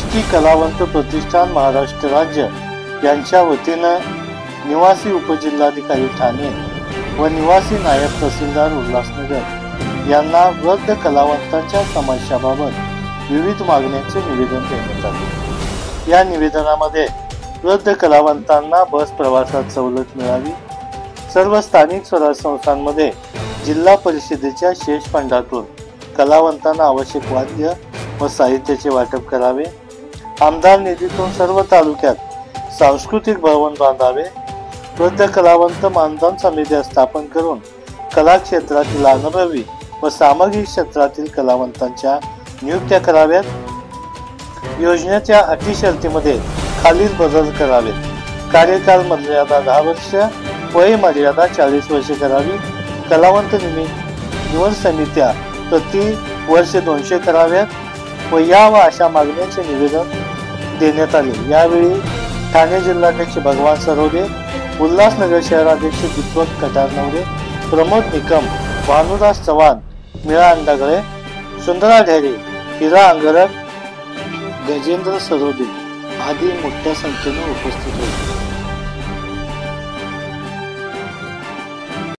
दृष्टी कलावंत प्रतिष्ठान महाराष्ट्र राज्य यांच्या वतीनं निवासी उपजिल्हाधिकारी ठाणे व निवासी नायब तहसीलदार उल्हासनगर यांना वृद्ध कलावंतांच्या समस्याबाबत विविध मागण्यांचे निवेदन देण्यात आले। या निवेदनामध्ये वृद्ध कलावंतांना बस प्रवासात सवलत मिळावी, सर्व स्थानिक स्वराज्य संस्थांमध्ये जिल्हा परिषदेच्या शेष फंडातून कलावंतांना आवश्यक वाद्य व साहित्याचे वाटप करावे, आमदार निधीतून सर्व तालुक्यात सांस्कृतिक भवन बांधावे, वृद्ध कलावंत मानधन समित्या स्थापन करून कला क्षेत्रातील अनुभवी व सामाजिक क्षेत्रातील कलावंतांच्या नियुक्त्या कराव्यात, योजनेच्या अटी शर्तीमध्ये खालील बदल करावेत, कार्यकाल मर्यादा 10 वर्ष, वय मर्यादा 40 वर्षे करावी, कलावंत निवड समित्या प्रति वर्ष 200 कराव्यात व या व अशा मागण्यांचे निवेदन देण्यात आले। यावेळी ठाणे जिल्हाध्यक्ष भगवान सरोदे, उल्हासनगर शहराध्यक्ष दीपक कटारनवरे, प्रमोद निकम, भानुदास चव्हाण, मीरा अंडागळे, सुंदरा ढेरे, हिरा अंगरट, गजेंद्र सरोदे आदी मोठ्या संख्येने उपस्थित होते।